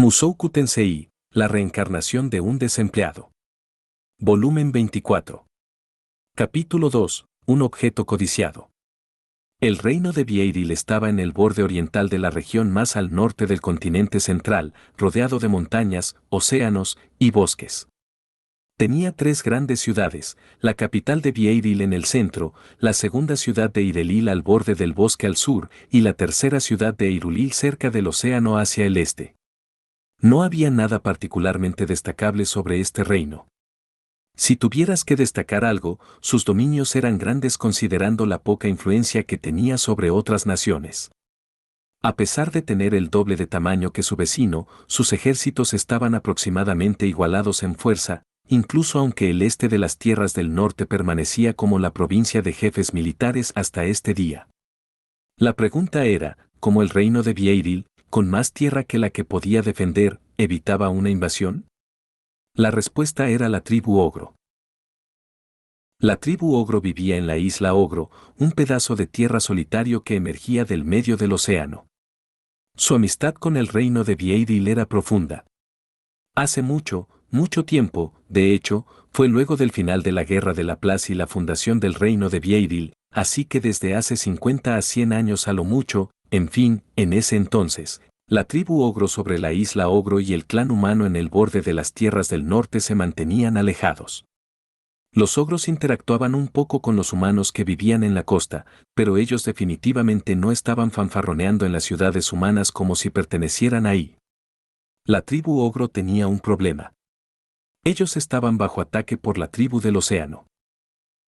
Mushoku Tensei, la reencarnación de un desempleado. Volumen 24. Capítulo 2, un objeto codiciado. El reino de Vieiril estaba en el borde oriental de la región más al norte del continente central, rodeado de montañas, océanos y bosques. Tenía tres grandes ciudades, la capital de Vieiril en el centro, la segunda ciudad de Idelil al borde del bosque al sur y la tercera ciudad de Hyrule cerca del océano hacia el este. No había nada particularmente destacable sobre este reino. Si tuvieras que destacar algo, sus dominios eran grandes considerando la poca influencia que tenía sobre otras naciones. A pesar de tener el doble de tamaño que su vecino, sus ejércitos estaban aproximadamente igualados en fuerza, incluso aunque el este de las tierras del norte permanecía como la provincia de jefes militares hasta este día. La pregunta era, ¿cómo el reino de Vieiril, con más tierra que la que podía defender, evitaba una invasión? La respuesta era la tribu Ogro. La tribu Ogro vivía en la isla Ogro, un pedazo de tierra solitario que emergía del medio del océano. Su amistad con el reino de Vieiril era profunda. Hace mucho, mucho tiempo, de hecho, fue luego del final de la Guerra de la Plaza y la fundación del reino de Vieiril, así que desde hace 50 a 100 años a lo mucho, en fin, en ese entonces, la tribu Ogro sobre la isla Ogro y el clan humano en el borde de las tierras del norte se mantenían alejados. Los ogros interactuaban un poco con los humanos que vivían en la costa, pero ellos definitivamente no estaban fanfarroneando en las ciudades humanas como si pertenecieran ahí. La tribu Ogro tenía un problema. Ellos estaban bajo ataque por la tribu del océano.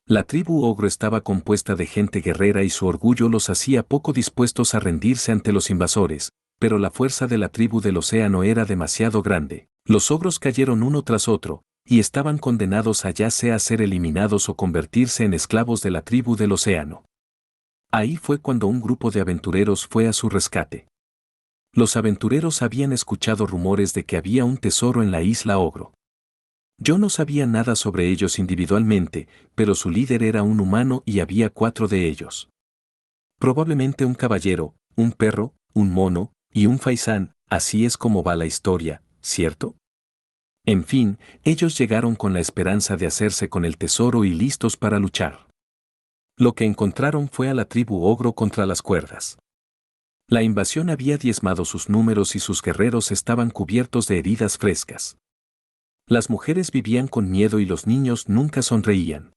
La tribu Ogro estaba compuesta de gente guerrera y su orgullo los hacía poco dispuestos a rendirse ante los invasores, pero la fuerza de la tribu del océano era demasiado grande. Los ogros cayeron uno tras otro, y estaban condenados a ya sea ser eliminados o convertirse en esclavos de la tribu del océano. Ahí fue cuando un grupo de aventureros fue a su rescate. Los aventureros habían escuchado rumores de que había un tesoro en la isla Ogro. Yo no sabía nada sobre ellos individualmente, pero su líder era un humano y había 4 de ellos. Probablemente un caballero, un perro, un mono, y un faisán, así es como va la historia, ¿cierto? En fin, ellos llegaron con la esperanza de hacerse con el tesoro y listos para luchar. Lo que encontraron fue a la tribu Ogro contra las cuerdas. La invasión había diezmado sus números y sus guerreros estaban cubiertos de heridas frescas. Las mujeres vivían con miedo y los niños nunca sonreían.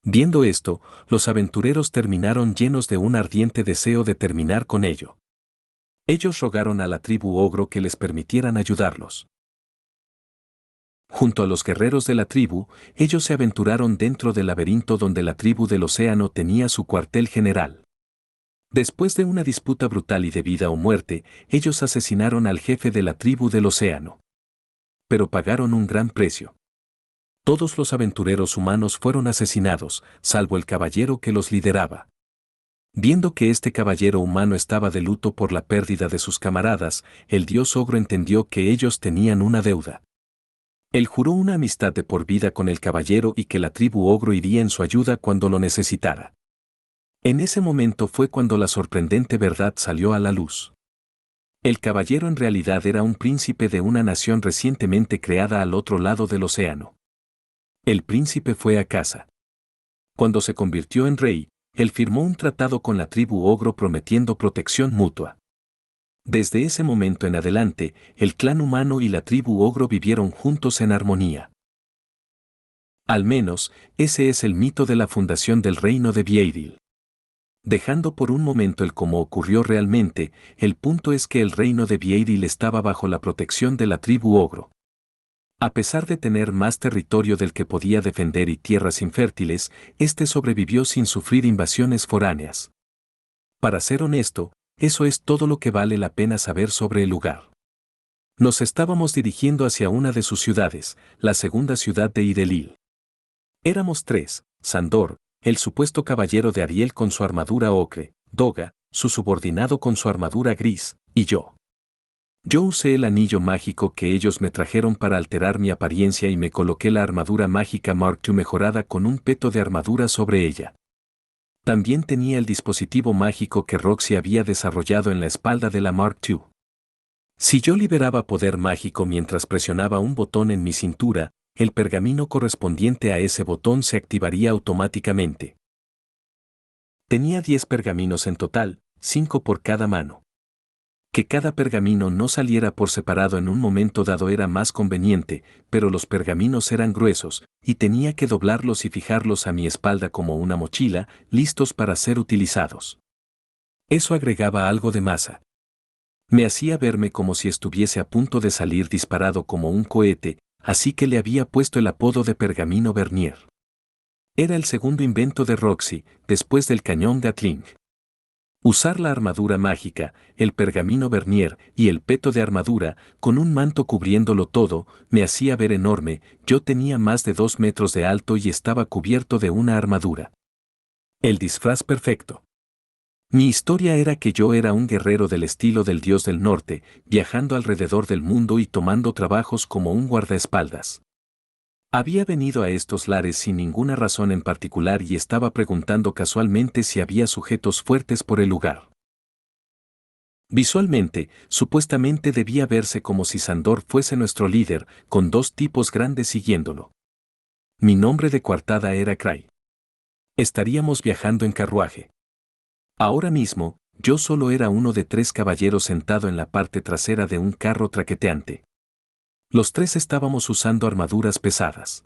Viendo esto, los aventureros terminaron llenos de un ardiente deseo de terminar con ello. Ellos rogaron a la tribu Ogro que les permitieran ayudarlos. Junto a los guerreros de la tribu, ellos se aventuraron dentro del laberinto donde la tribu del océano tenía su cuartel general. Después de una disputa brutal y de vida o muerte, ellos asesinaron al jefe de la tribu del océano. Pero pagaron un gran precio. Todos los aventureros humanos fueron asesinados, salvo el caballero que los lideraba. Viendo que este caballero humano estaba de luto por la pérdida de sus camaradas, el dios Ogro entendió que ellos tenían una deuda. Él juró una amistad de por vida con el caballero y que la tribu Ogro iría en su ayuda cuando lo necesitara. En ese momento fue cuando la sorprendente verdad salió a la luz. El caballero en realidad era un príncipe de una nación recientemente creada al otro lado del océano. El príncipe fue a casa. Cuando se convirtió en rey, él firmó un tratado con la tribu Ogro prometiendo protección mutua. Desde ese momento en adelante, el clan humano y la tribu Ogro vivieron juntos en armonía. Al menos, ese es el mito de la fundación del reino de Vieiril. Dejando por un momento el cómo ocurrió realmente, el punto es que el reino de Vieiril estaba bajo la protección de la tribu Ogro. A pesar de tener más territorio del que podía defender y tierras infértiles, este sobrevivió sin sufrir invasiones foráneas. Para ser honesto, eso es todo lo que vale la pena saber sobre el lugar. Nos estábamos dirigiendo hacia una de sus ciudades, la segunda ciudad de Idelil. Éramos 3, Sandor, el supuesto caballero de Ariel con su armadura ocre, Doga, su subordinado con su armadura gris, y yo. Yo usé el anillo mágico que ellos me trajeron para alterar mi apariencia y me coloqué la armadura mágica Mark II mejorada con un peto de armadura sobre ella. También tenía el dispositivo mágico que Roxy había desarrollado en la espalda de la Mark II. Si yo liberaba poder mágico mientras presionaba un botón en mi cintura, el pergamino correspondiente a ese botón se activaría automáticamente. Tenía 10 pergaminos en total, 5 por cada mano. Que cada pergamino no saliera por separado en un momento dado era más conveniente, pero los pergaminos eran gruesos, y tenía que doblarlos y fijarlos a mi espalda como una mochila, listos para ser utilizados. Eso agregaba algo de masa. Me hacía verme como si estuviese a punto de salir disparado como un cohete, así que le había puesto el apodo de Pergamino Vernier. Era el segundo invento de Roxy, después del cañón de Atling. Usar la armadura mágica, el pergamino Vernier y el peto de armadura, con un manto cubriéndolo todo, me hacía ver enorme. Yo tenía más de 2 metros de alto y estaba cubierto de una armadura. El disfraz perfecto. Mi historia era que yo era un guerrero del estilo del dios del norte, viajando alrededor del mundo y tomando trabajos como un guardaespaldas. Había venido a estos lares sin ninguna razón en particular y estaba preguntando casualmente si había sujetos fuertes por el lugar. Visualmente, supuestamente debía verse como si Sandor fuese nuestro líder, con 2 tipos grandes siguiéndolo. Mi nombre de coartada era Cray. Estaríamos viajando en carruaje. Ahora mismo, yo solo era uno de 3 caballeros sentado en la parte trasera de un carro traqueteante. Los 3 estábamos usando armaduras pesadas.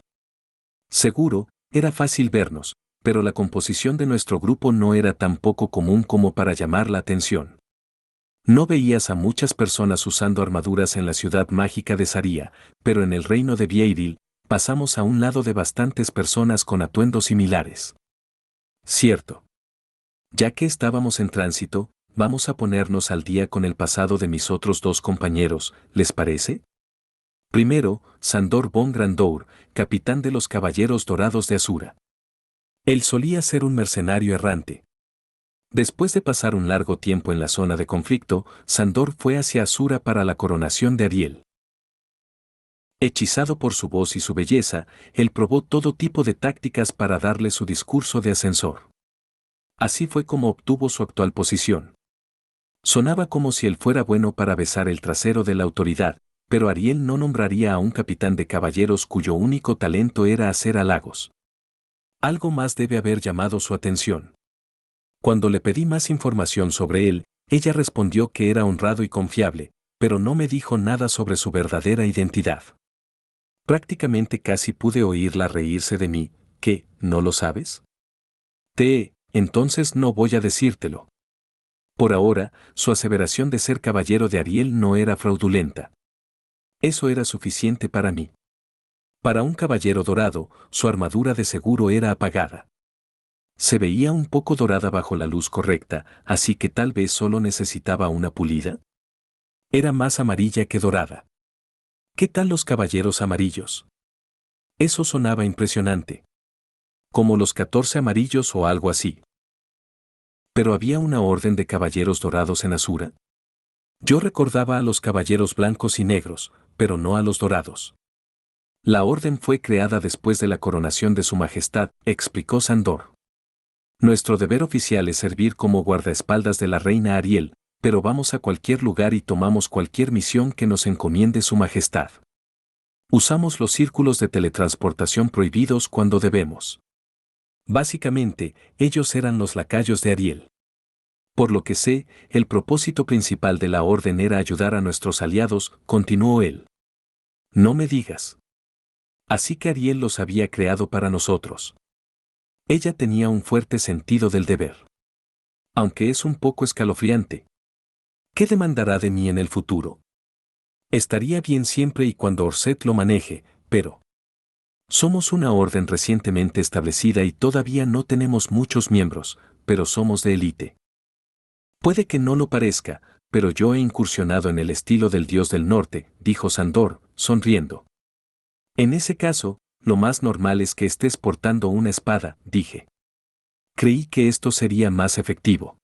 Seguro, era fácil vernos, pero la composición de nuestro grupo no era tan poco común como para llamar la atención. No veías a muchas personas usando armaduras en la ciudad mágica de Saria, pero en el reino de Vieiril, pasamos a un lado de bastantes personas con atuendos similares. Cierto. Ya que estábamos en tránsito, vamos a ponernos al día con el pasado de mis otros 2 compañeros, ¿les parece? Primero, Sandor von Grandour, capitán de los Caballeros Dorados de Asura. Él solía ser un mercenario errante. Después de pasar un largo tiempo en la zona de conflicto, Sandor fue hacia Asura para la coronación de Ariel. Hechizado por su voz y su belleza, él probó todo tipo de tácticas para darle su discurso de ascensor. Así fue como obtuvo su actual posición. Sonaba como si él fuera bueno para besar el trasero de la autoridad, pero Ariel no nombraría a un capitán de caballeros cuyo único talento era hacer halagos. Algo más debe haber llamado su atención. Cuando le pedí más información sobre él, ella respondió que era honrado y confiable, pero no me dijo nada sobre su verdadera identidad. Prácticamente casi pude oírla reírse de mí. ¿Qué, no lo sabes? Entonces no voy a decírtelo. Por ahora, su aseveración de ser caballero de Ariel no era fraudulenta. Eso era suficiente para mí. Para un caballero dorado, su armadura de seguro era apagada. Se veía un poco dorada bajo la luz correcta, así que tal vez solo necesitaba una pulida. Era más amarilla que dorada. ¿Qué tal los caballeros amarillos? Eso sonaba impresionante. Como los 14 amarillos o algo así. ¿Pero había una orden de caballeros dorados en Asura? Yo recordaba a los caballeros blancos y negros, pero no a los dorados. La orden fue creada después de la coronación de su majestad, explicó Sandor. Nuestro deber oficial es servir como guardaespaldas de la reina Ariel, pero vamos a cualquier lugar y tomamos cualquier misión que nos encomiende su majestad. Usamos los círculos de teletransportación prohibidos cuando debemos. Básicamente, ellos eran los lacayos de Ariel. Por lo que sé, el propósito principal de la orden era ayudar a nuestros aliados, continuó él. No me digas. Así que Ariel los había creado para nosotros. Ella tenía un fuerte sentido del deber. Aunque es un poco escalofriante. ¿Qué demandará de mí en el futuro? Estaría bien siempre y cuando Orset lo maneje, pero... Somos una orden recientemente establecida y todavía no tenemos muchos miembros, pero somos de élite. Puede que no lo parezca, pero yo he incursionado en el estilo del dios del norte, dijo Sandor, sonriendo. En ese caso, lo más normal es que estés portando una espada, dije. Creí que esto sería más efectivo.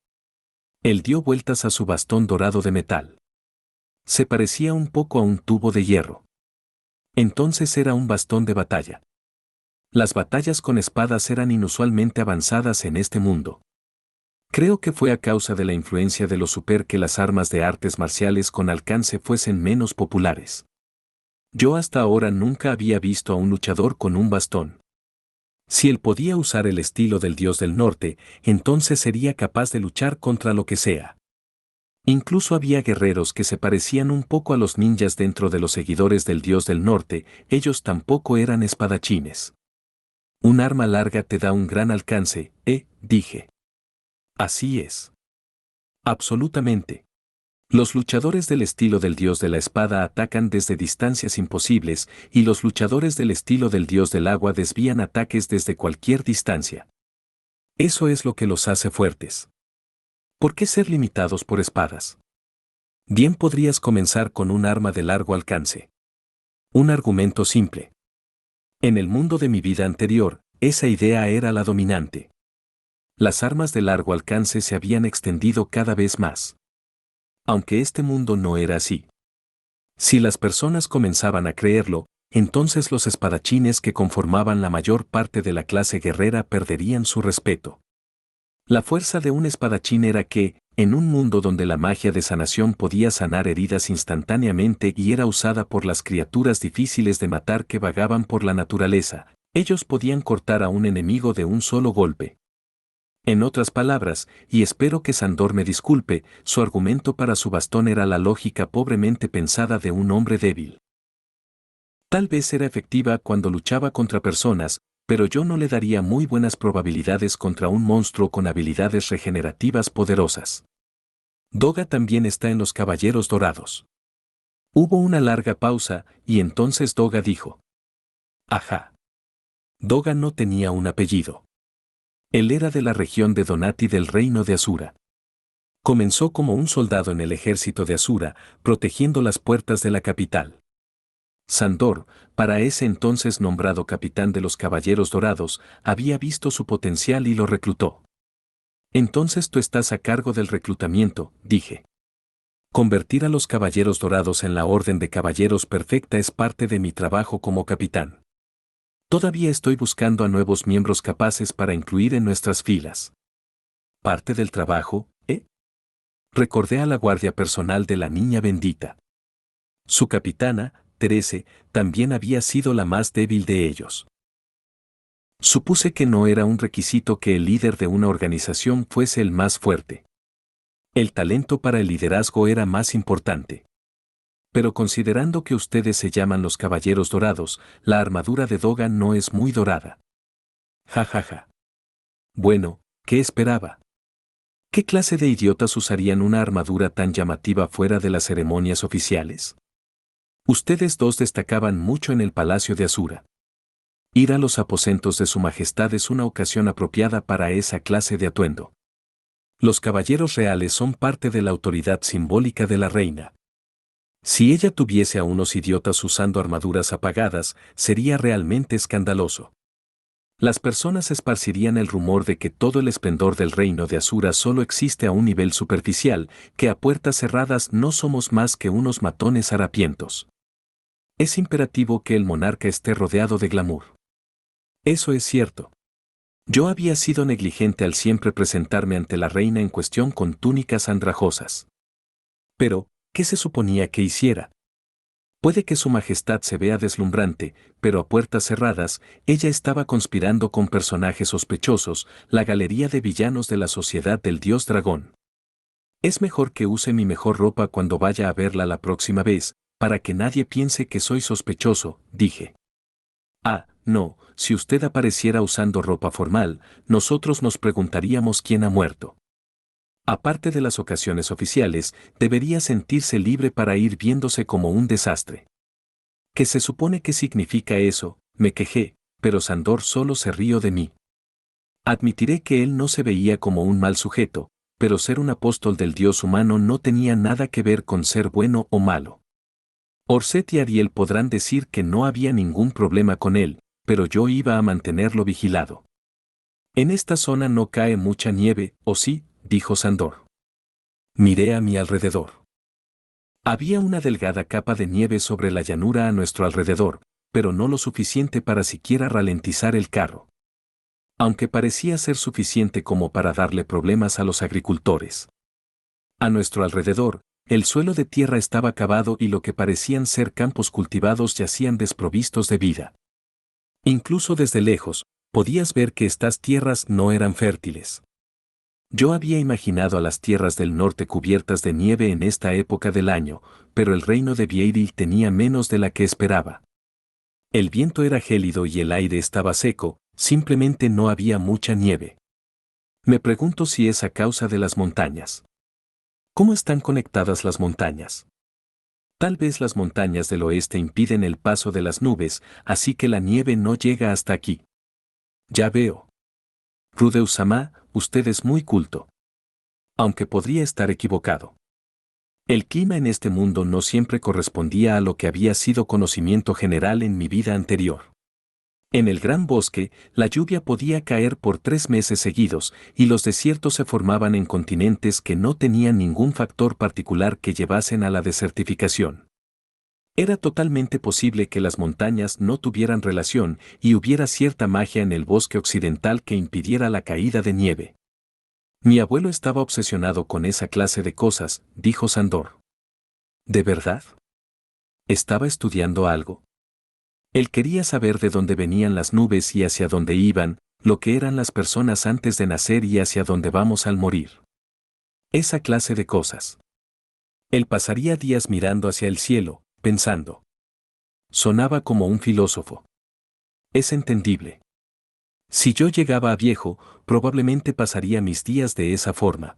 Él dio vueltas a su bastón dorado de metal. Se parecía un poco a un tubo de hierro. Entonces era un bastón de batalla. Las batallas con espadas eran inusualmente avanzadas en este mundo. Creo que fue a causa de la influencia de los super que las armas de artes marciales con alcance fuesen menos populares. Yo hasta ahora nunca había visto a un luchador con un bastón. Si él podía usar el estilo del dios del norte, entonces sería capaz de luchar contra lo que sea. Incluso había guerreros que se parecían un poco a los ninjas dentro de los seguidores del dios del norte, ellos tampoco eran espadachines. Un arma larga te da un gran alcance, dije. Así es. Absolutamente. Los luchadores del estilo del dios de la espada atacan desde distancias imposibles, y los luchadores del estilo del dios del agua desvían ataques desde cualquier distancia. Eso es lo que los hace fuertes. ¿Por qué ser limitados por espadas? Bien podrías comenzar con un arma de largo alcance. Un argumento simple. En el mundo de mi vida anterior, esa idea era la dominante. Las armas de largo alcance se habían extendido cada vez más. Aunque este mundo no era así. Si las personas comenzaban a creerlo, entonces los espadachines que conformaban la mayor parte de la clase guerrera perderían su respeto. La fuerza de un espadachín era que, en un mundo donde la magia de sanación podía sanar heridas instantáneamente y era usada por las criaturas difíciles de matar que vagaban por la naturaleza, ellos podían cortar a un enemigo de un solo golpe. En otras palabras, y espero que Sandor me disculpe, su argumento para su bastón era la lógica pobremente pensada de un hombre débil. Tal vez era efectiva cuando luchaba contra personas, pero yo no le daría muy buenas probabilidades contra un monstruo con habilidades regenerativas poderosas. Doga también está en los Caballeros Dorados. Hubo una larga pausa, y entonces Doga dijo. Ajá. Doga no tenía un apellido. Él era de la región de Donati del reino de Asura. Comenzó como un soldado en el ejército de Asura, protegiendo las puertas de la capital. Sandor, para ese entonces nombrado capitán de los Caballeros Dorados, había visto su potencial y lo reclutó. Entonces tú estás a cargo del reclutamiento, dije. Convertir a los Caballeros Dorados en la Orden de Caballeros Perfecta es parte de mi trabajo como capitán. Todavía estoy buscando a nuevos miembros capaces para incluir en nuestras filas. ¿Parte del trabajo, Recordé a la guardia personal de la niña bendita. Su capitana, Therese, también había sido la más débil de ellos. Supuse que no era un requisito que el líder de una organización fuese el más fuerte. El talento para el liderazgo era más importante. Pero considerando que ustedes se llaman los Caballeros Dorados, la armadura de Doga no es muy dorada. Ja ja ja. Bueno, ¿qué esperaba? ¿Qué clase de idiotas usarían una armadura tan llamativa fuera de las ceremonias oficiales? Ustedes dos destacaban mucho en el Palacio de Asura. Ir a los aposentos de su majestad es una ocasión apropiada para esa clase de atuendo. Los caballeros reales son parte de la autoridad simbólica de la reina. Si ella tuviese a unos idiotas usando armaduras apagadas, sería realmente escandaloso. Las personas esparcirían el rumor de que todo el esplendor del reino de Asura solo existe a un nivel superficial, que a puertas cerradas no somos más que unos matones harapientos. Es imperativo que el monarca esté rodeado de glamour. Eso es cierto. Yo había sido negligente al siempre presentarme ante la reina en cuestión con túnicas andrajosas. Pero, ¿qué se suponía que hiciera? Puede que su majestad se vea deslumbrante, pero a puertas cerradas, ella estaba conspirando con personajes sospechosos, la galería de villanos de la sociedad del dios dragón. Es mejor que use mi mejor ropa cuando vaya a verla la próxima vez, para que nadie piense que soy sospechoso, dije. Ah, no, si usted apareciera usando ropa formal, nosotros nos preguntaríamos quién ha muerto. Aparte de las ocasiones oficiales, debería sentirse libre para ir viéndose como un desastre. ¿Qué se supone que significa eso? Me quejé, pero Sandor solo se rió de mí. Admitiré que él no se veía como un mal sujeto, pero ser un apóstol del dios humano no tenía nada que ver con ser bueno o malo. Orset y Ariel podrán decir que no había ningún problema con él, pero yo iba a mantenerlo vigilado. En esta zona no cae mucha nieve, ¿o sí?, dijo Sandor. Miré a mi alrededor. Había una delgada capa de nieve sobre la llanura a nuestro alrededor, pero no lo suficiente para siquiera ralentizar el carro. aunque parecía ser suficiente como para darle problemas a los agricultores. A nuestro alrededor, el suelo de tierra estaba cavado y lo que parecían ser campos cultivados yacían desprovistos de vida. Incluso desde lejos, podías ver que estas tierras no eran fértiles. Yo había imaginado a las tierras del norte cubiertas de nieve en esta época del año, pero el reino de Vieiril tenía menos de la que esperaba. El viento era gélido y el aire estaba seco, simplemente no había mucha nieve. Me pregunto si es a causa de las montañas. ¿Cómo están conectadas las montañas? Tal vez las montañas del oeste impiden el paso de las nubes, así que la nieve no llega hasta aquí. Ya veo. Rudeus-sama, usted es muy culto. Aunque podría estar equivocado. El clima en este mundo no siempre correspondía a lo que había sido conocimiento general en mi vida anterior. En el gran bosque, la lluvia podía caer por 3 meses seguidos, y los desiertos se formaban en continentes que no tenían ningún factor particular que llevasen a la desertificación. Era totalmente posible que las montañas no tuvieran relación y hubiera cierta magia en el bosque occidental que impidiera la caída de nieve. Mi abuelo estaba obsesionado con esa clase de cosas, dijo Sandor. ¿De verdad? ¿Estaba estudiando algo? Él quería saber de dónde venían las nubes y hacia dónde iban, lo que eran las personas antes de nacer y hacia dónde vamos al morir. Esa clase de cosas. Él pasaría días mirando hacia el cielo, pensando. Sonaba como un filósofo. Es entendible. Si yo llegaba a viejo, probablemente pasaría mis días de esa forma.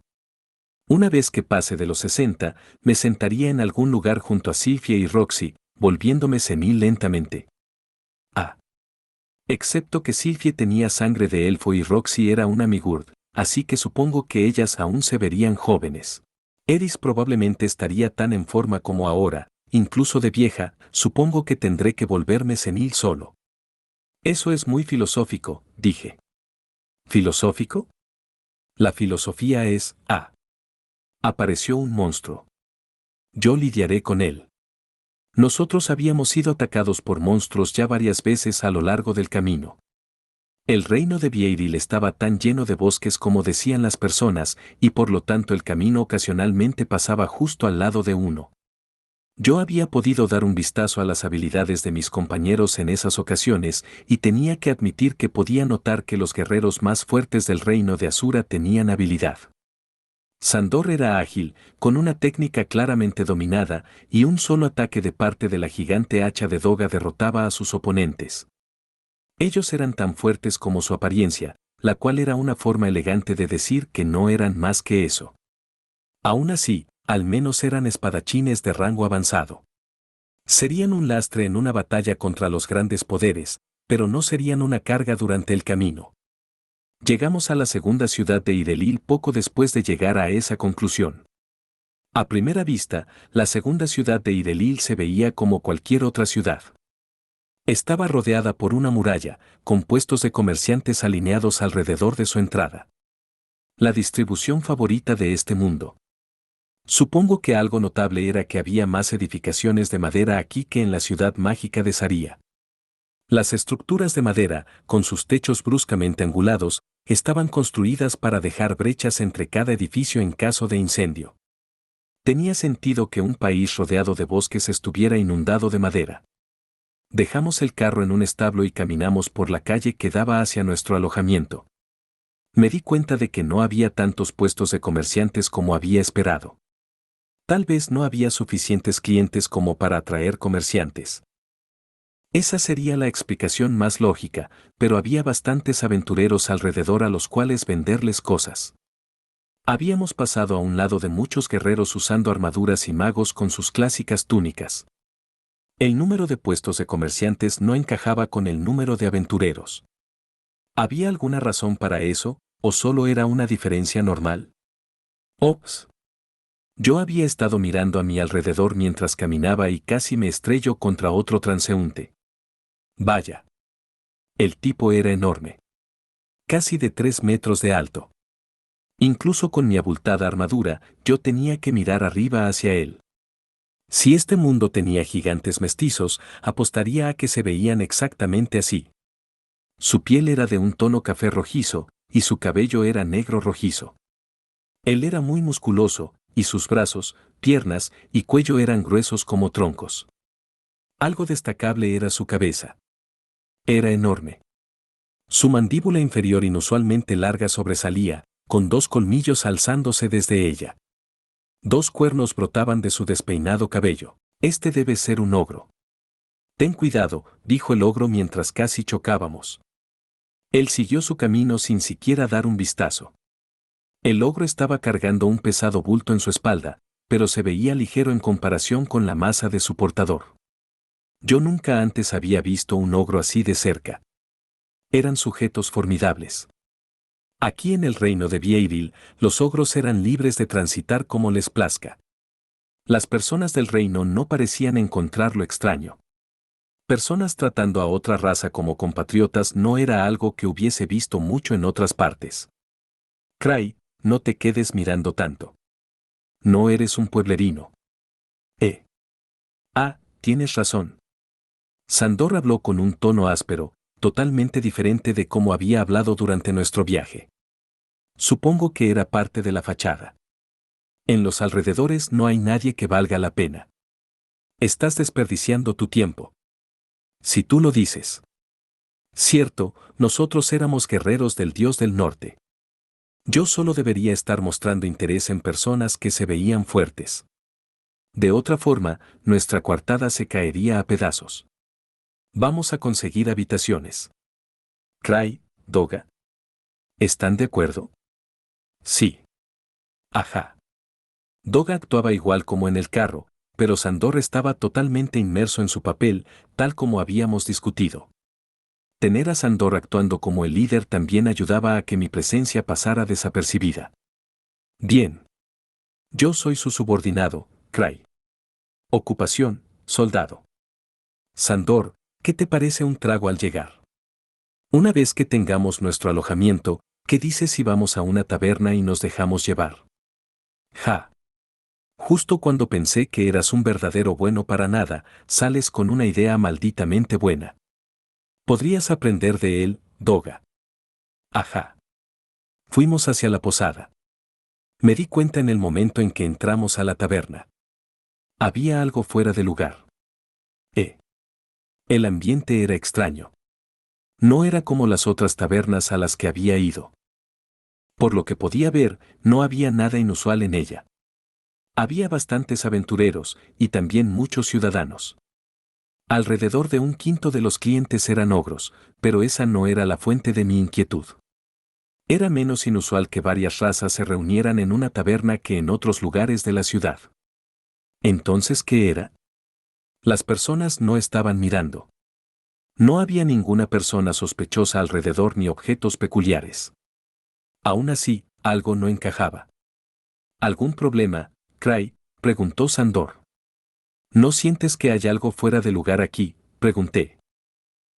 Una vez que pase de los 60, me sentaría en algún lugar junto a Sylvia y Roxy, volviéndome senil lentamente. Ah. Excepto que Sylvie tenía sangre de elfo y Roxy era una migurd, así que supongo que ellas aún se verían jóvenes. Eris probablemente estaría tan en forma como ahora, incluso de vieja, supongo que tendré que volverme senil solo. Eso es muy filosófico, dije. ¿Filosófico? La filosofía es, apareció un monstruo. Yo lidiaré con él. Nosotros habíamos sido atacados por monstruos ya varias veces a lo largo del camino. El reino de Vieiril estaba tan lleno de bosques como decían las personas, y por lo tanto el camino ocasionalmente pasaba justo al lado de uno. Yo había podido dar un vistazo a las habilidades de mis compañeros en esas ocasiones, y tenía que admitir que podía notar que los guerreros más fuertes del reino de Asura tenían habilidad. Sandor era ágil, con una técnica claramente dominada, y un solo ataque de parte de la gigante hacha de Doga derrotaba a sus oponentes. Ellos eran tan fuertes como su apariencia, la cual era una forma elegante de decir que no eran más que eso. Aún así, al menos eran espadachines de rango avanzado. Serían un lastre en una batalla contra los grandes poderes, pero no serían una carga durante el camino. Llegamos a la segunda ciudad de Idelil poco después de llegar a esa conclusión. A primera vista, la segunda ciudad de Idelil se veía como cualquier otra ciudad. Estaba rodeada por una muralla, con puestos de comerciantes alineados alrededor de su entrada. La distribución favorita de este mundo. Supongo que algo notable era que había más edificaciones de madera aquí que en la ciudad mágica de Saria. Las estructuras de madera, con sus techos bruscamente angulados, estaban construidas para dejar brechas entre cada edificio en caso de incendio. Tenía sentido que un país rodeado de bosques estuviera inundado de madera. Dejamos el carro en un establo y caminamos por la calle que daba hacia nuestro alojamiento. Me di cuenta de que no había tantos puestos de comerciantes como había esperado. Tal vez no había suficientes clientes como para atraer comerciantes. Esa sería la explicación más lógica, pero había bastantes aventureros alrededor a los cuales venderles cosas. Habíamos pasado a un lado de muchos guerreros usando armaduras y magos con sus clásicas túnicas. El número de puestos de comerciantes no encajaba con el número de aventureros. ¿Había alguna razón para eso, o solo era una diferencia normal? Ops. Yo había estado mirando a mi alrededor mientras caminaba y casi me estrelló contra otro transeúnte. Vaya. El tipo era enorme. Casi de 3 metros de alto. Incluso con mi abultada armadura, yo tenía que mirar arriba hacia él. Si este mundo tenía gigantes mestizos, apostaría a que se veían exactamente así. Su piel era de un tono café rojizo, y su cabello era negro rojizo. Él era muy musculoso, y sus brazos, piernas y cuello eran gruesos como troncos. Algo destacable era su cabeza. Era enorme. Su mandíbula inferior inusualmente larga sobresalía, con dos colmillos alzándose desde ella. Dos cuernos brotaban de su despeinado cabello. Este debe ser un ogro. Ten cuidado, dijo el ogro mientras casi chocábamos. Él siguió su camino sin siquiera dar un vistazo. El ogro estaba cargando un pesado bulto en su espalda, pero se veía ligero en comparación con la masa de su portador. Yo nunca antes había visto un ogro así de cerca. Eran sujetos formidables. Aquí en el reino de Vieiril, los ogros eran libres de transitar como les plazca. Las personas del reino no parecían encontrarlo extraño. Personas tratando a otra raza como compatriotas no era algo que hubiese visto mucho en otras partes. Cray, no te quedes mirando tanto. No eres un pueblerino. Tienes razón. Sandor habló con un tono áspero, totalmente diferente de cómo había hablado durante nuestro viaje. Supongo que era parte de la fachada. En los alrededores no hay nadie que valga la pena. Estás desperdiciando tu tiempo. Si tú lo dices. Cierto, nosotros éramos guerreros del dios del norte. Yo solo debería estar mostrando interés en personas que se veían fuertes. De otra forma, nuestra coartada se caería a pedazos. Vamos a conseguir habitaciones. Cray, Doga. ¿Están de acuerdo? Sí. Ajá. Doga actuaba igual como en el carro, pero Sandor estaba totalmente inmerso en su papel, tal como habíamos discutido. Tener a Sandor actuando como el líder también ayudaba a que mi presencia pasara desapercibida. Bien. Yo soy su subordinado, Cray. Ocupación, soldado. Sandor, ¿qué te parece un trago al llegar? Una vez que tengamos nuestro alojamiento, ¿qué dices si vamos a una taberna y nos dejamos llevar? Ja. Justo cuando pensé que eras un verdadero bueno para nada, sales con una idea malditamente buena. Podrías aprender de él, Doga. Ajá. Fuimos hacia la posada. Me di cuenta en el momento en que entramos a la taberna. Había algo fuera de lugar. El ambiente era extraño. No era como las otras tabernas a las que había ido. Por lo que podía ver, no había nada inusual en ella. Había bastantes aventureros y también muchos ciudadanos. Alrededor de un quinto de los clientes eran ogros, pero esa no era la fuente de mi inquietud. Era menos inusual que varias razas se reunieran en una taberna que en otros lugares de la ciudad. Entonces, ¿qué era? Las personas no estaban mirando. No había ninguna persona sospechosa alrededor ni objetos peculiares. Aún así, algo no encajaba. ¿Algún problema, Cray?, preguntó Sandor. ¿No sientes que hay algo fuera de lugar aquí?, pregunté.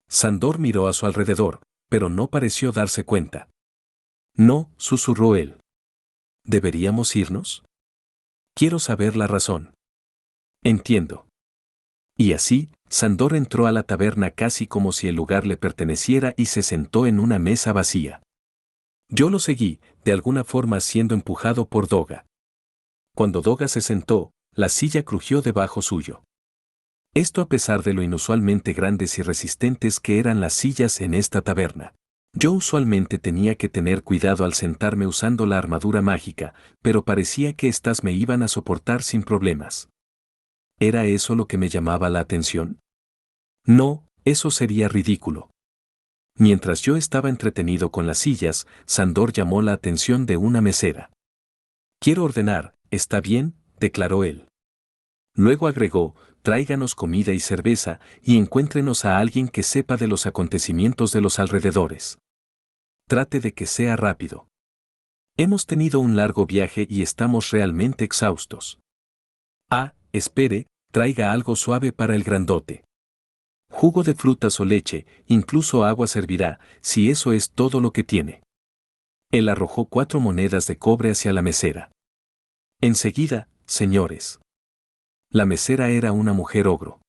Sandor miró a su alrededor, pero no pareció darse cuenta. No, susurró él. ¿Deberíamos irnos? Quiero saber la razón. Entiendo. Y así, Sandor entró a la taberna casi como si el lugar le perteneciera y se sentó en una mesa vacía. Yo lo seguí, de alguna forma siendo empujado por Doga. Cuando Doga se sentó, la silla crujió debajo suyo. Esto a pesar de lo inusualmente grandes y resistentes que eran las sillas en esta taberna. Yo usualmente tenía que tener cuidado al sentarme usando la armadura mágica, pero parecía que éstas me iban a soportar sin problemas. ¿Era eso lo que me llamaba la atención? No, eso sería ridículo. Mientras yo estaba entretenido con las sillas, Sandor llamó la atención de una mesera. Quiero ordenar, ¿está bien?, declaró él. Luego agregó, tráiganos comida y cerveza, y encuéntrenos a alguien que sepa de los acontecimientos de los alrededores. Trate de que sea rápido. Hemos tenido un largo viaje y estamos realmente exhaustos. Espere, traiga algo suave para el grandote. Jugo de frutas o leche, incluso agua servirá, si eso es todo lo que tiene. Él arrojó 4 monedas de cobre hacia la mesera. Enseguida, señores. La mesera era una mujer ogro.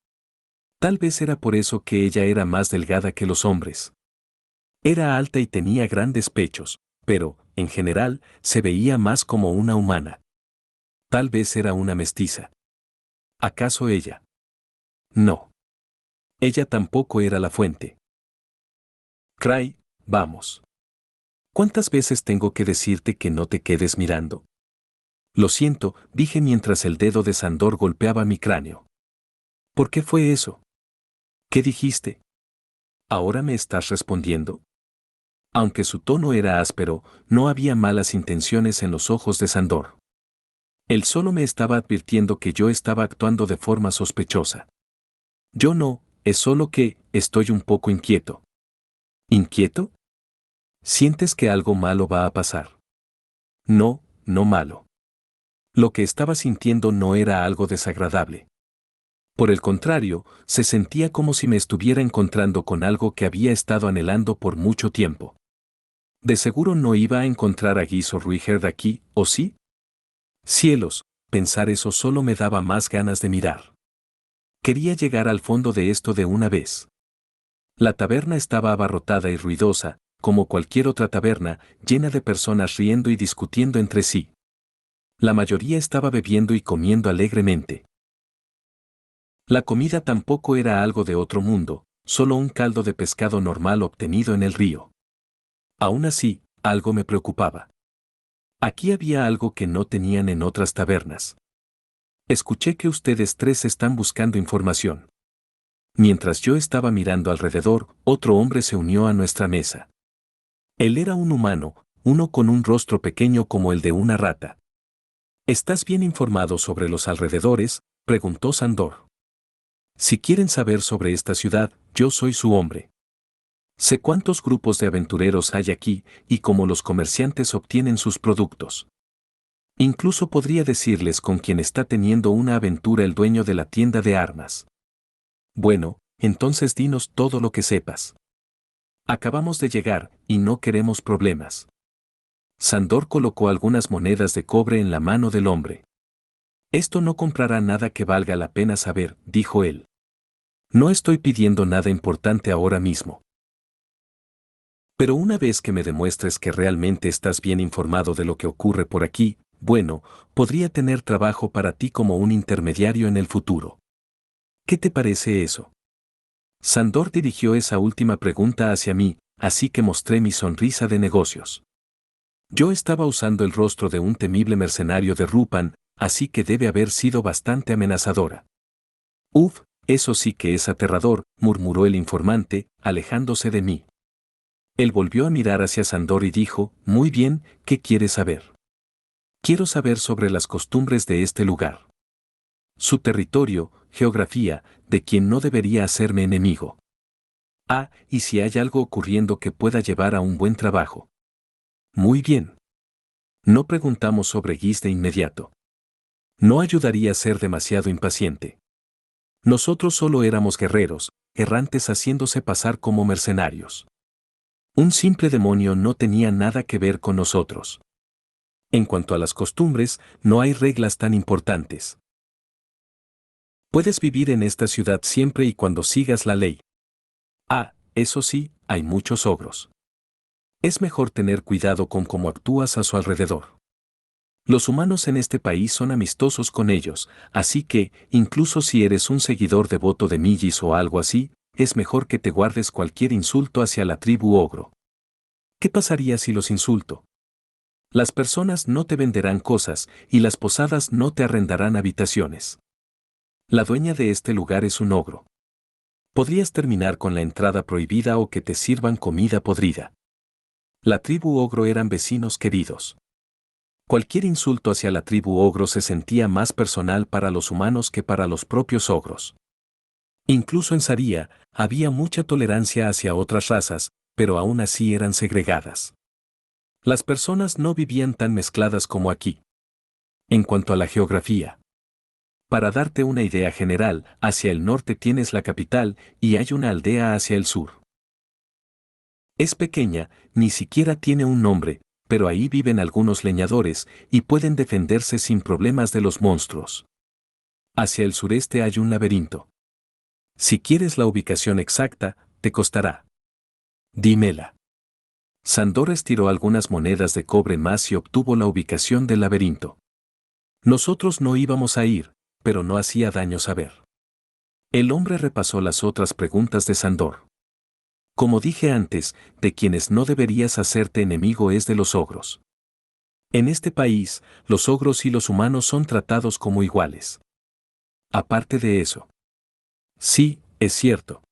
Tal vez era por eso que ella era más delgada que los hombres. Era alta y tenía grandes pechos, pero, en general, se veía más como una humana. Tal vez era una mestiza. ¿Acaso ella? No. Ella tampoco era la fuente. Cray, vamos. ¿Cuántas veces tengo que decirte que no te quedes mirando? Lo siento, dije mientras el dedo de Sandor golpeaba mi cráneo. ¿Por qué fue eso? ¿Qué dijiste? ¿Ahora me estás respondiendo? Aunque su tono era áspero, no había malas intenciones en los ojos de Sandor. Él solo me estaba advirtiendo que yo estaba actuando de forma sospechosa. Yo no, es solo que estoy un poco inquieto. ¿Inquieto? ¿Sientes que algo malo va a pasar? No, no malo. Lo que estaba sintiendo no era algo desagradable. Por el contrario, se sentía como si me estuviera encontrando con algo que había estado anhelando por mucho tiempo. De seguro no iba a encontrar a Guis o Ruiger aquí, ¿o sí? Cielos, pensar eso solo me daba más ganas de mirar. Quería llegar al fondo de esto de una vez. La taberna estaba abarrotada y ruidosa, como cualquier otra taberna, llena de personas riendo y discutiendo entre sí. La mayoría estaba bebiendo y comiendo alegremente. La comida tampoco era algo de otro mundo, solo un caldo de pescado normal obtenido en el río. Aún así, algo me preocupaba. Aquí había algo que no tenían en otras tabernas. Escuché que ustedes tres están buscando información. Mientras yo estaba mirando alrededor, otro hombre se unió a nuestra mesa. Él era un humano, uno con un rostro pequeño como el de una rata. ¿Estás bien informado sobre los alrededores?, preguntó Sandor. Si quieren saber sobre esta ciudad, yo soy su hombre. Sé cuántos grupos de aventureros hay aquí y cómo los comerciantes obtienen sus productos. Incluso podría decirles con quién está teniendo una aventura el dueño de la tienda de armas. Bueno, entonces dinos todo lo que sepas. Acabamos de llegar, y no queremos problemas. Sandor colocó algunas monedas de cobre en la mano del hombre. Esto no comprará nada que valga la pena saber, dijo él. No estoy pidiendo nada importante ahora mismo. Pero una vez que me demuestres que realmente estás bien informado de lo que ocurre por aquí, bueno, podría tener trabajo para ti como un intermediario en el futuro. ¿Qué te parece eso? Sandor dirigió esa última pregunta hacia mí, así que mostré mi sonrisa de negocios. Yo estaba usando el rostro de un temible mercenario de Rupan, así que debe haber sido bastante amenazadora. Uf, eso sí que es aterrador, murmuró el informante, alejándose de mí. Él volvió a mirar hacia Sandor y dijo, muy bien, ¿qué quieres saber? Quiero saber sobre las costumbres de este lugar. Su territorio, geografía, de quien no debería hacerme enemigo. Ah, y si hay algo ocurriendo que pueda llevar a un buen trabajo. Muy bien. No preguntamos sobre Guis de inmediato. No ayudaría a ser demasiado impaciente. Nosotros solo éramos guerreros, errantes haciéndose pasar como mercenarios. Un simple demonio no tenía nada que ver con nosotros. En cuanto a las costumbres, no hay reglas tan importantes. Puedes vivir en esta ciudad siempre y cuando sigas la ley. Ah, eso sí, hay muchos ogros. Es mejor tener cuidado con cómo actúas a su alrededor. Los humanos en este país son amistosos con ellos, así que, incluso si eres un seguidor devoto de Millis o algo así, es mejor que te guardes cualquier insulto hacia la tribu ogro. ¿Qué pasaría si los insulto? Las personas no te venderán cosas y las posadas no te arrendarán habitaciones. La dueña de este lugar es un ogro. Podrías terminar con la entrada prohibida o que te sirvan comida podrida. La tribu ogro eran vecinos queridos. Cualquier insulto hacia la tribu ogro se sentía más personal para los humanos que para los propios ogros. Incluso en Saria, había mucha tolerancia hacia otras razas, pero aún así eran segregadas. Las personas no vivían tan mezcladas como aquí. En cuanto a la geografía, para darte una idea general, hacia el norte tienes la capital y hay una aldea hacia el sur. Es pequeña, ni siquiera tiene un nombre, pero ahí viven algunos leñadores y pueden defenderse sin problemas de los monstruos. Hacia el sureste hay un laberinto. Si quieres la ubicación exacta, te costará. Dímela. Sandor estiró algunas monedas de cobre más y obtuvo la ubicación del laberinto. Nosotros no íbamos a ir, pero no hacía daño saber. El hombre repasó las otras preguntas de Sandor. Como dije antes, de quienes no deberías hacerte enemigo es de los ogros. En este país, los ogros y los humanos son tratados como iguales. Aparte de eso. Sí, es cierto.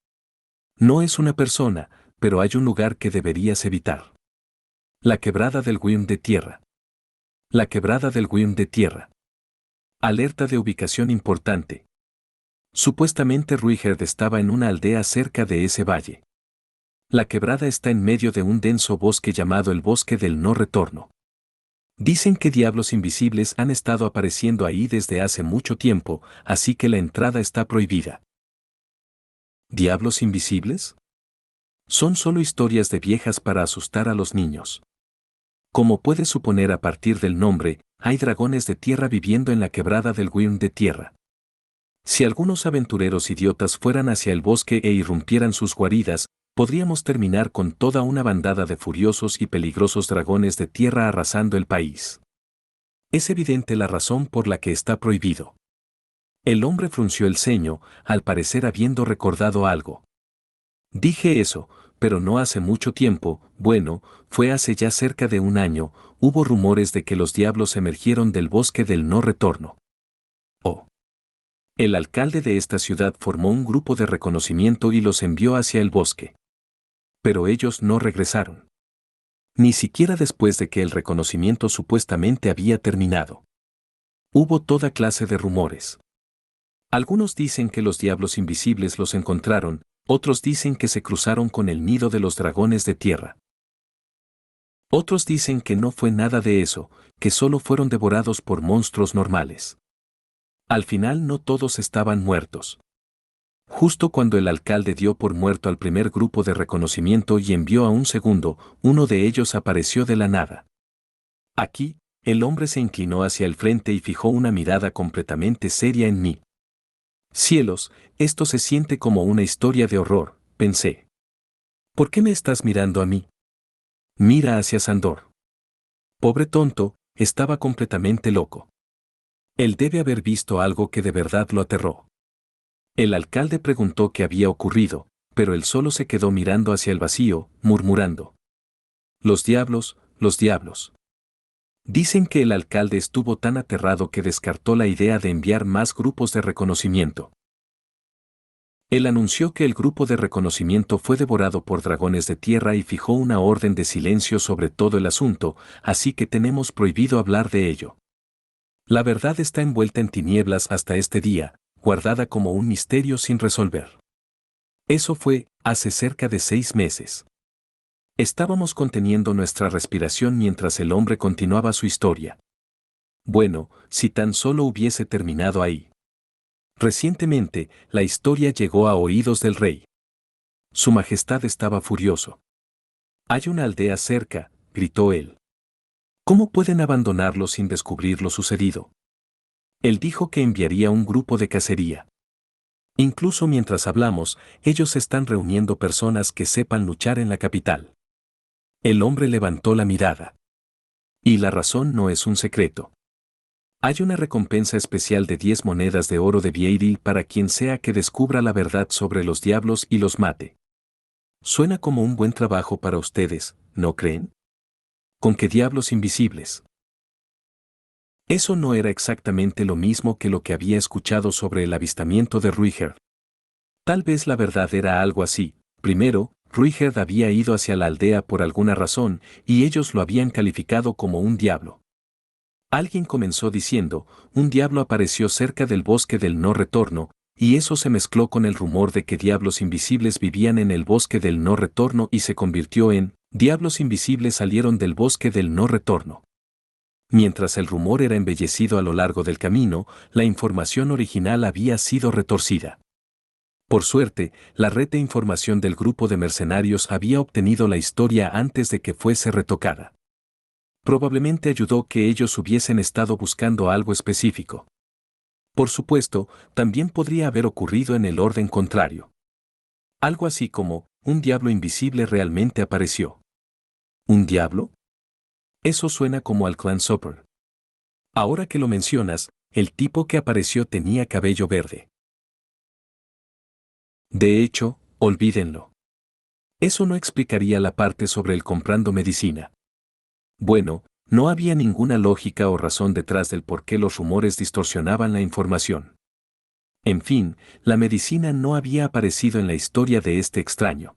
No es una persona, pero hay un lugar que deberías evitar. La quebrada del Wyrm de tierra. La quebrada del Wyrm de tierra. Alerta de ubicación importante. Supuestamente Ruigerd estaba en una aldea cerca de ese valle. La quebrada está en medio de un denso bosque llamado el Bosque del No Retorno. Dicen que diablos invisibles han estado apareciendo ahí desde hace mucho tiempo, así que la entrada está prohibida. ¿Diablos invisibles? Son solo historias de viejas para asustar a los niños. Como puedes suponer a partir del nombre, hay dragones de tierra viviendo en la quebrada del Wyrm de tierra. Si algunos aventureros idiotas fueran hacia el bosque e irrumpieran sus guaridas, podríamos terminar con toda una bandada de furiosos y peligrosos dragones de tierra arrasando el país. Es evidente la razón por la que está prohibido. El hombre frunció el ceño, al parecer habiendo recordado algo. Dije eso, pero no hace mucho tiempo, bueno, fue hace ya cerca de un año, hubo rumores de que los diablos emergieron del bosque del no retorno. Oh. El alcalde de esta ciudad formó un grupo de reconocimiento y los envió hacia el bosque. Pero ellos no regresaron. Ni siquiera después de que el reconocimiento supuestamente había terminado. Hubo toda clase de rumores. Algunos dicen que los diablos invisibles los encontraron, otros dicen que se cruzaron con el nido de los dragones de tierra. Otros dicen que no fue nada de eso, que solo fueron devorados por monstruos normales. Al final no todos estaban muertos. Justo cuando el alcalde dio por muerto al primer grupo de reconocimiento y envió a un segundo, uno de ellos apareció de la nada. Aquí, el hombre se inclinó hacia el frente y fijó una mirada completamente seria en mí. Cielos, esto se siente como una historia de horror, pensé. ¿Por qué me estás mirando a mí? Mira hacia Sandor. Pobre tonto, estaba completamente loco. Él debe haber visto algo que de verdad lo aterró. El alcalde preguntó qué había ocurrido, pero él solo se quedó mirando hacia el vacío, murmurando. Los diablos, los diablos. Dicen que el alcalde estuvo tan aterrado que descartó la idea de enviar más grupos de reconocimiento. Él anunció que el grupo de reconocimiento fue devorado por dragones de tierra y fijó una orden de silencio sobre todo el asunto, así que tenemos prohibido hablar de ello. La verdad está envuelta en tinieblas hasta este día, guardada como un misterio sin resolver. Eso fue, hace cerca de 6 meses. Estábamos conteniendo nuestra respiración mientras el hombre continuaba su historia. Bueno, si tan solo hubiese terminado ahí. Recientemente, la historia llegó a oídos del rey. Su Majestad estaba furioso. Hay una aldea cerca, gritó él. ¿Cómo pueden abandonarlo sin descubrir lo sucedido? Él dijo que enviaría un grupo de cacería. Incluso mientras hablamos, ellos están reuniendo personas que sepan luchar en la capital. El hombre levantó la mirada. Y la razón no es un secreto. Hay una recompensa especial de 10 monedas de oro de Vieiril para quien sea que descubra la verdad sobre los diablos y los mate. Suena como un buen trabajo para ustedes, ¿no creen? ¿Con qué diablos invisibles? Eso no era exactamente lo mismo que lo que había escuchado sobre el avistamiento de Ruigerd. Tal vez la verdad era algo así. Primero, Ruigerd había ido hacia la aldea por alguna razón, y ellos lo habían calificado como un diablo. Alguien comenzó diciendo, un diablo apareció cerca del bosque del no retorno, y eso se mezcló con el rumor de que diablos invisibles vivían en el bosque del no retorno y se convirtió en, diablos invisibles salieron del bosque del no retorno. Mientras el rumor era embellecido a lo largo del camino, la información original había sido retorcida. Por suerte, la red de información del grupo de mercenarios había obtenido la historia antes de que fuese retocada. Probablemente ayudó que ellos hubiesen estado buscando algo específico. Por supuesto, también podría haber ocurrido en el orden contrario. Algo así como, un diablo invisible realmente apareció. ¿Un diablo? Eso suena como al Clan Supper. Ahora que lo mencionas, el tipo que apareció tenía cabello verde. De hecho, olvídenlo. Eso no explicaría la parte sobre el comprando medicina. Bueno, no había ninguna lógica o razón detrás del por qué los rumores distorsionaban la información. En fin, la medicina no había aparecido en la historia de este extraño.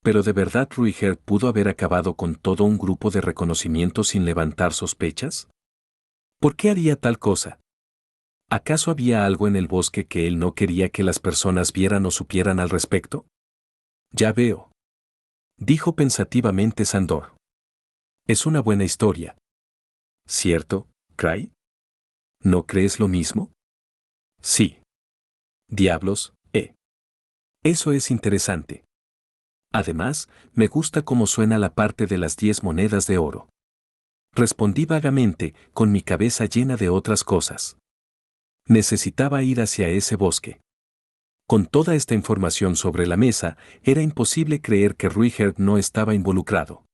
Pero ¿de verdad Ruiger pudo haber acabado con todo un grupo de reconocimiento sin levantar sospechas? ¿Por qué haría tal cosa? ¿Acaso había algo en el bosque que él no quería que las personas vieran o supieran al respecto? Ya veo, dijo pensativamente Sandor. Es una buena historia. ¿Cierto, Cray? ¿No crees lo mismo? Sí. Diablos, Eso es interesante. Además, me gusta cómo suena la parte de las 10 monedas de oro. Respondí vagamente, con mi cabeza llena de otras cosas. Necesitaba ir hacia ese bosque. Con toda esta información sobre la mesa, era imposible creer que Ruiger no estaba involucrado.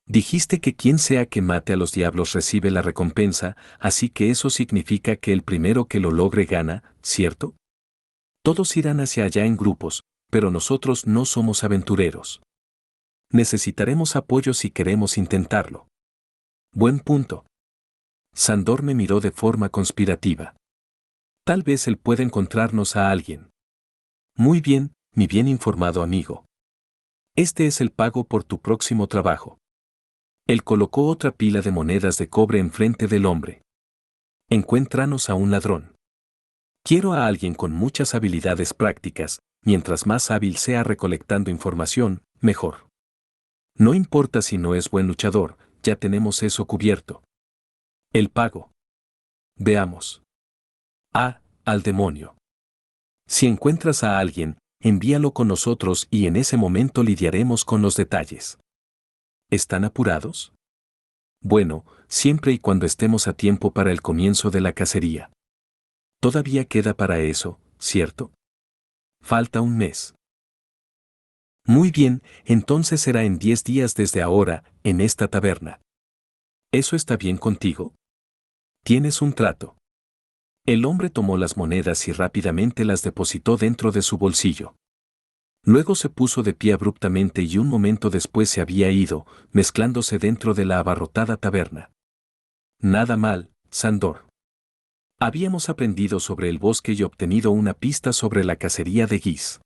Dijiste que quien sea que mate a los diablos recibe la recompensa, así que eso significa que el primero que lo logre gana, ¿cierto? Todos irán hacia allá en grupos, pero nosotros no somos aventureros. Necesitaremos apoyo si queremos intentarlo. Buen punto. Sandor me miró de forma conspirativa. Tal vez él pueda encontrarnos a alguien. Muy bien, mi bien informado amigo. Este es el pago por tu próximo trabajo. Él colocó otra pila de monedas de cobre enfrente del hombre. Encuéntranos a un ladrón. Quiero a alguien con muchas habilidades prácticas, mientras más hábil sea recolectando información, mejor. No importa si no es buen luchador, ya tenemos eso cubierto. El pago. Veamos. Al demonio. Si encuentras a alguien, envíalo con nosotros y en ese momento lidiaremos con los detalles. ¿Están apurados? Bueno, siempre y cuando estemos a tiempo para el comienzo de la cacería. Todavía queda para eso, ¿cierto? Falta un mes. Muy bien, entonces será en 10 días desde ahora, en esta taberna. ¿Eso está bien contigo? Tienes un trato. El hombre tomó las monedas y rápidamente las depositó dentro de su bolsillo. Luego se puso de pie abruptamente y un momento después se había ido, mezclándose dentro de la abarrotada taberna. Nada mal, Sandor. Habíamos aprendido sobre el bosque y obtenido una pista sobre la cacería de Gis.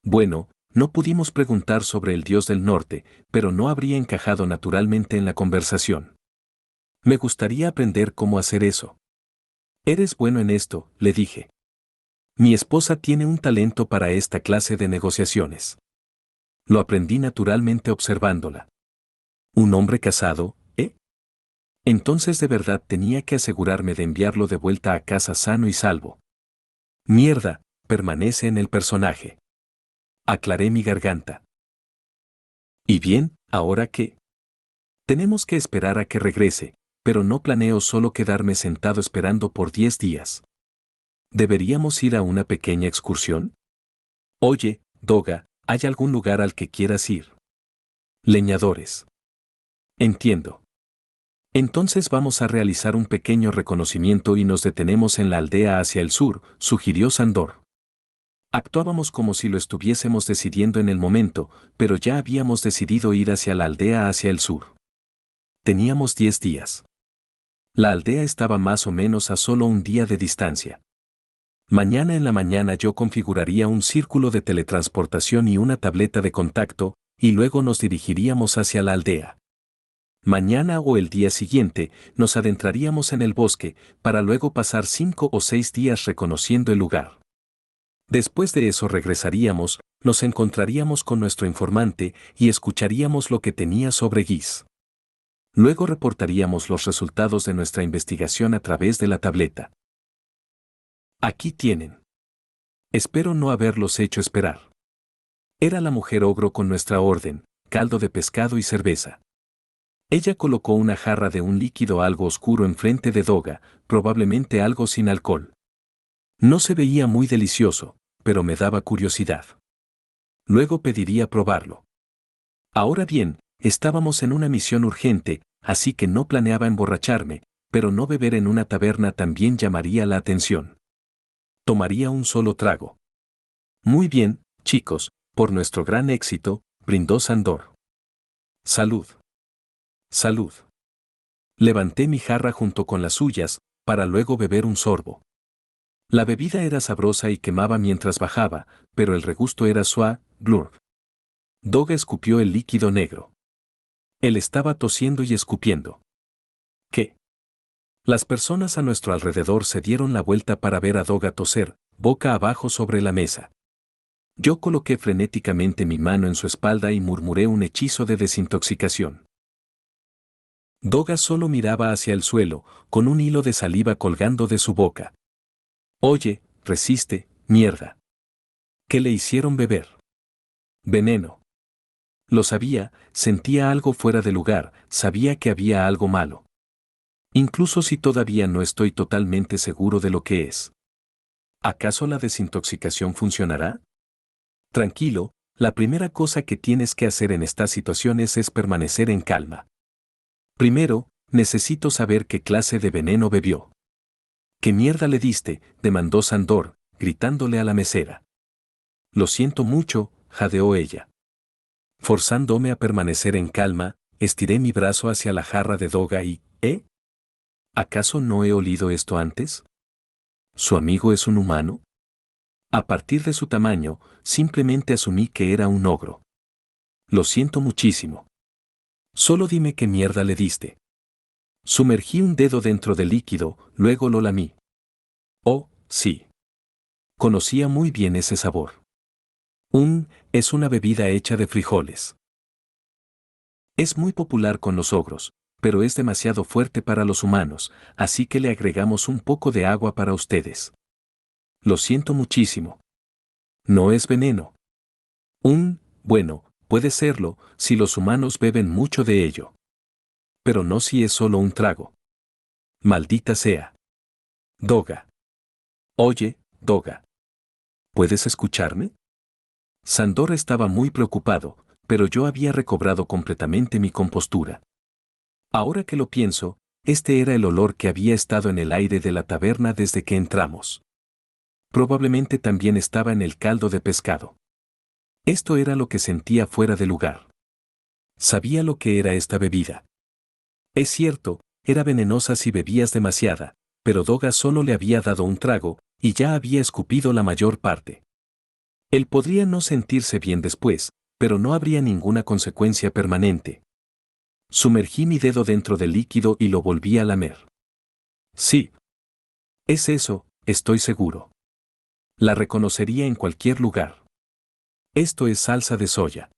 Bueno, no pudimos preguntar sobre el dios del norte, pero no habría encajado naturalmente en la conversación. Me gustaría aprender cómo hacer eso. Eres bueno en esto, le dije. Mi esposa tiene un talento para esta clase de negociaciones. Lo aprendí naturalmente observándola. ¿Un hombre casado, Entonces de verdad tenía que asegurarme de enviarlo de vuelta a casa sano y salvo. Mierda, permanece en el personaje. Aclaré mi garganta. ¿Y bien, ahora qué? Tenemos que esperar a que regrese, pero no planeo solo quedarme sentado esperando por 10 días. ¿Deberíamos ir a una pequeña excursión? Oye, Doga, ¿hay algún lugar al que quieras ir? Leñadores. Entiendo. Entonces vamos a realizar un pequeño reconocimiento y nos detenemos en la aldea hacia el sur, sugirió Sandor. Actuábamos como si lo estuviésemos decidiendo en el momento, pero ya habíamos decidido ir hacia la aldea hacia el sur. Teníamos 10 días. La aldea estaba más o menos a solo un día de distancia. Mañana en la mañana yo configuraría un círculo de teletransportación y una tableta de contacto, y luego nos dirigiríamos hacia la aldea. Mañana o el día siguiente nos adentraríamos en el bosque, para luego pasar 5 o 6 días reconociendo el lugar. Después de eso regresaríamos, nos encontraríamos con nuestro informante y escucharíamos lo que tenía sobre Gis. Luego reportaríamos los resultados de nuestra investigación a través de la tableta. Aquí tienen. Espero no haberlos hecho esperar. Era la mujer ogro con nuestra orden, caldo de pescado y cerveza. Ella colocó una jarra de un líquido algo oscuro enfrente de Doga, probablemente algo sin alcohol. No se veía muy delicioso, pero me daba curiosidad. Luego pediría probarlo. Ahora bien, estábamos en una misión urgente, así que no planeaba emborracharme, pero no beber en una taberna también llamaría la atención. Tomaría un solo trago. Muy bien, chicos, por nuestro gran éxito, brindó Sandor. Salud. Salud. Levanté mi jarra junto con las suyas, para luego beber un sorbo. La bebida era sabrosa y quemaba mientras bajaba, pero el regusto era suave, blurb. Doga escupió el líquido negro. Él estaba tosiendo y escupiendo. ¿Qué? Las personas a nuestro alrededor se dieron la vuelta para ver a Doga toser, boca abajo sobre la mesa. Yo coloqué frenéticamente mi mano en su espalda y murmuré un hechizo de desintoxicación. Doga solo miraba hacia el suelo, con un hilo de saliva colgando de su boca. Oye, resiste, mierda. ¿Qué le hicieron beber? Veneno. Lo sabía, sentía algo fuera de lugar, sabía que había algo malo. Incluso si todavía no estoy totalmente seguro de lo que es. ¿Acaso la desintoxicación funcionará? Tranquilo, la primera cosa que tienes que hacer en estas situaciones es permanecer en calma. Primero, necesito saber qué clase de veneno bebió. ¿Qué mierda le diste?, demandó Sandor, gritándole a la mesera. Lo siento mucho, jadeó ella. Forzándome a permanecer en calma, estiré mi brazo hacia la jarra de Doga y, ¿eh? ¿Acaso no he olido esto antes? ¿Su amigo es un humano? A partir de su tamaño, simplemente asumí que era un ogro. Lo siento muchísimo. Solo dime qué mierda le diste. Sumergí un dedo dentro del líquido, luego lo lamí. Oh, sí. Conocía muy bien ese sabor. Es una bebida hecha de frijoles. Es muy popular con los ogros, pero es demasiado fuerte para los humanos, así que le agregamos un poco de agua para ustedes. Lo siento muchísimo. No es veneno. Bueno, puede serlo, si los humanos beben mucho de ello. Pero no si es solo un trago. Maldita sea. Doga. Oye, Doga. ¿Puedes escucharme? Sandor estaba muy preocupado, pero yo había recobrado completamente mi compostura. Ahora que lo pienso, este era el olor que había estado en el aire de la taberna desde que entramos. Probablemente también estaba en el caldo de pescado. Esto era lo que sentía fuera de lugar. Sabía lo que era esta bebida. Es cierto, era venenosa si bebías demasiada, pero Doga solo le había dado un trago, y ya había escupido la mayor parte. Él podría no sentirse bien después, pero no habría ninguna consecuencia permanente. Sumergí mi dedo dentro del líquido y lo volví a lamer. Sí. Es eso, estoy seguro. La reconocería en cualquier lugar. Esto es salsa de soya.